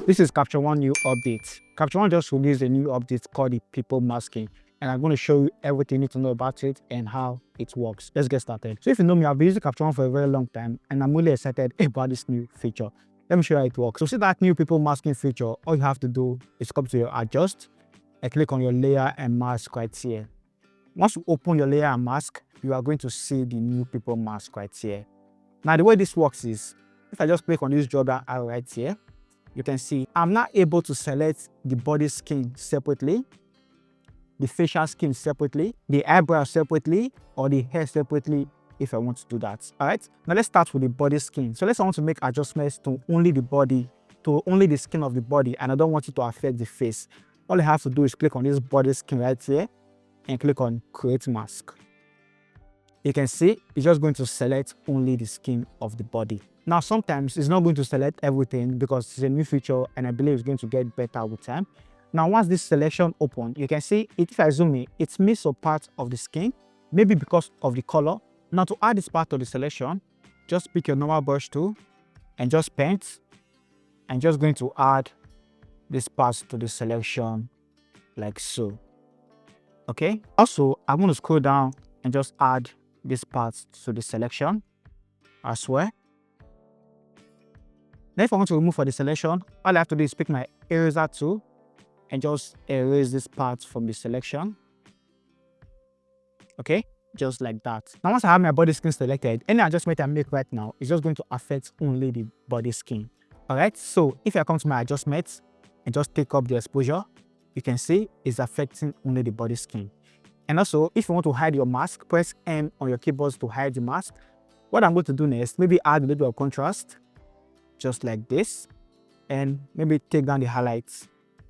This is Capture One new update. Capture One just released a new update called the people masking, and I'm going to show you everything you need to know about it and how it works. Let's get started. So if you know me, I've been using Capture One for a very long time, and I'm really excited about this new feature. Let me show you how it works. So see that new people masking feature, all you have to do is come to your adjust and click on your layer and mask right here. Once you open your layer and mask, you are going to see the new people mask right here. Now the way this works is, if I just click on this drop down arrow right here, you can see I'm not able to select the body skin separately, the facial skin separately, the eyebrow separately, or the hair separately if I want to do that. All right, now let's start with the body skin. So let's want to make adjustments to only the body, to only the skin of the body, and I don't want it to affect the face. All I have to do is click on this body skin right here and click on create mask. You can see it's just going to select only the skin of the body. Now, sometimes it's not going to select everything because it's a new feature and I believe it's going to get better with time. Now, once this selection opens, you can see if I zoom in, it's missed a part of the skin, maybe because of the color. Now, to add this part of the selection, just pick your normal brush tool and just paint, and just going to add this part to the selection like so. Okay. Also, I'm going to scroll down and just add this part to the selection as well. Then if I want to remove for the selection, all I have to do is pick my eraser tool and just erase this part from the selection. Okay, just like that. Now once I have my body skin selected, any adjustment I make right now is just going to affect only the body skin. Alright, so if I come to my adjustments and just take up the exposure, you can see it's affecting only the body skin. And also, if you want to hide your mask, press M on your keyboard to hide the mask. What I'm going to do next, maybe add a little of contrast, just like this, and maybe take down the highlights.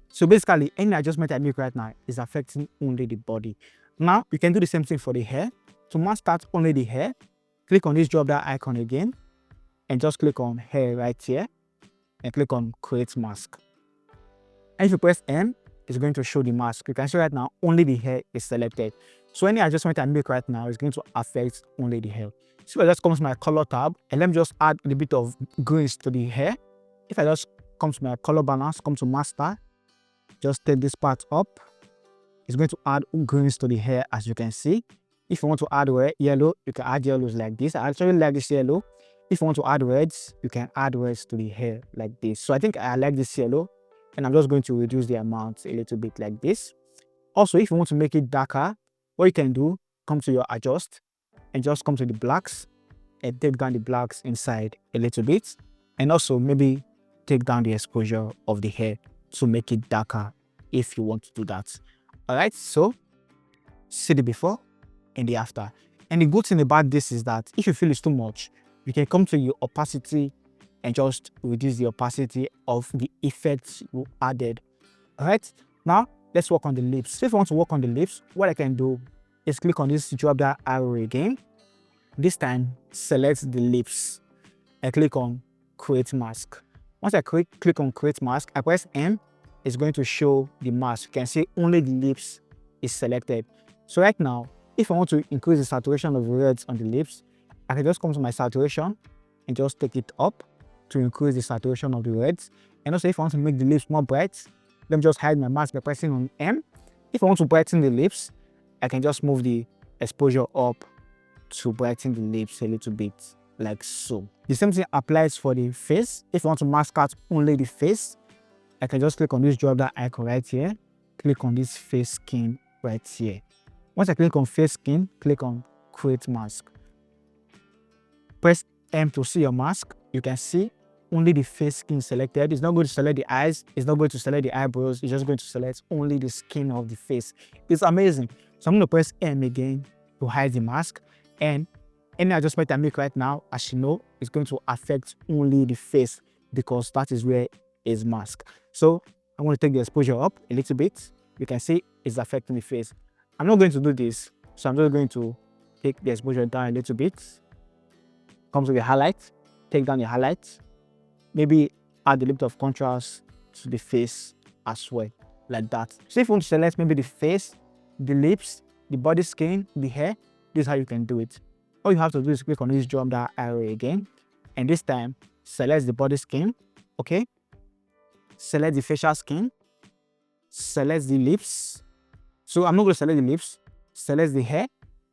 So basically, any adjustment I make right now is affecting only the body. Now, you can do the same thing for the hair. To mask out only the hair, click on this drop down icon again, and just click on hair right here, and click on create mask. And if you press M, it's going to show the mask. You can see right now only the hair is selected. So any adjustment I make right now is going to affect only the hair. So I just come to my color tab and let me just add a little bit of greens to the hair. If I just come to my color balance, come to master, just take this part up. It's going to add greens to the hair, as you can see. If you want to add red, yellow, you can add yellows like this. I actually like this yellow. If you want to add reds, you can add reds to the hair like this. So I think I like this yellow, and I'm just going to reduce the amount a little bit like this. Also, if you want to make it darker, what you can do, come to your adjust and just come to the blacks and take down the blacks inside a little bit, and also maybe take down the exposure of the hair to make it darker if you want to do that. All right, so see the before and the after. And the good thing about this is that if you feel it's too much, you can come to your opacity and just reduce the opacity of the effects you added. All right, now let's work on the lips. So if you want to work on the lips, what I can do is click on this drop down arrow again. This time, select the lips and click on create mask. Once I click on create mask, I press M, it's going to show the mask. You can see only the lips is selected. So right now, if I want to increase the saturation of the reds on the lips, I can just come to my saturation and just take it up to increase the saturation of the reds. And also, if I want to make the lips more bright, let me just hide my mask by pressing on M. If I want to brighten the lips, I can just move the exposure up to brighten the lips a little bit, like so. The same thing applies for the face. If I want to mask out only the face, I can just click on this drop down icon right here, click on this face skin right here. Once I click on face skin, click on create mask. Press M to see your mask. You can see only the face skin selected. It's not going to select the eyes, it's not going to select the eyebrows, it's just going to select only the skin of the face. It's amazing. So I'm going to press M again to hide the mask, and any adjustment I make right now, as you know, is going to affect only the face because that is where it's masked. So I'm going to take the exposure up a little bit. You can see it's affecting the face. I'm not going to do this, so I'm just going to take the exposure down a little bit. Come to the highlight, take down the highlight, maybe add a little bit of contrast to the face as well, like that. So if you want to select maybe the face, the lips, the body skin, the hair, this is how you can do it. All you have to do is click on this drop down arrow again, and this time select the body skin. Okay, select the facial skin, select the lips. So I'm not going to select the lips, select the hair,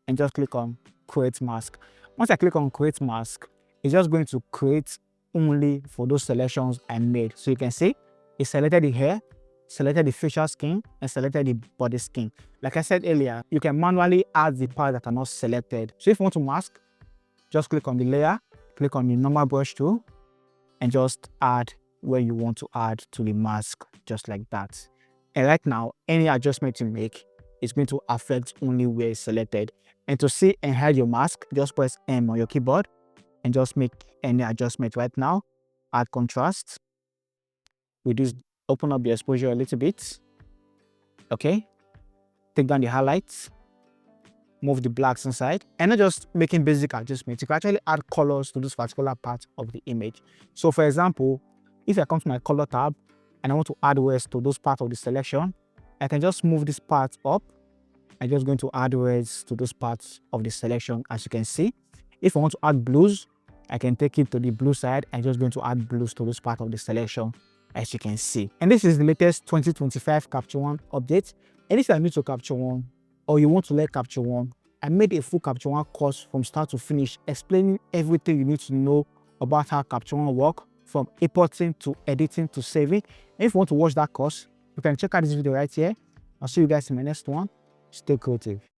and just click on create mask. Once I click on create mask, it's just going to create only for those selections I made. So you can see it selected the hair, selected the facial skin, and selected the body skin. Like I said earlier, you can manually add the parts that are not selected. So if you want to mask, just click on the layer, click on the normal brush tool, and just add where you want to add to the mask, just like that. And right now, any adjustment you make is going to affect only where it's selected. And to see and hide your mask, just press M on your keyboard and just make any adjustment right now. Add contrast, open up the exposure a little bit. Okay, take down the highlights, move the blacks inside, and not just making basic adjustments. You can actually add colors to this particular part of the image. So for example, if I come to my color tab and I want to add words to those parts of the selection, I can just move this part up. I'm just going to add words to those parts of the selection, as you can see. If I want to add blues, I can take it to the blue side. I'm just going to add blues to this part of the selection, as you can see. And this is the latest 2025 Capture One update. And if you are new to Capture One, or you want to learn Capture One, I made a full Capture One course from start to finish, explaining everything you need to know about how Capture One works, from importing to editing to saving. And if you want to watch that course, you can check out this video right here. I'll see you guys in my next one. Stay creative.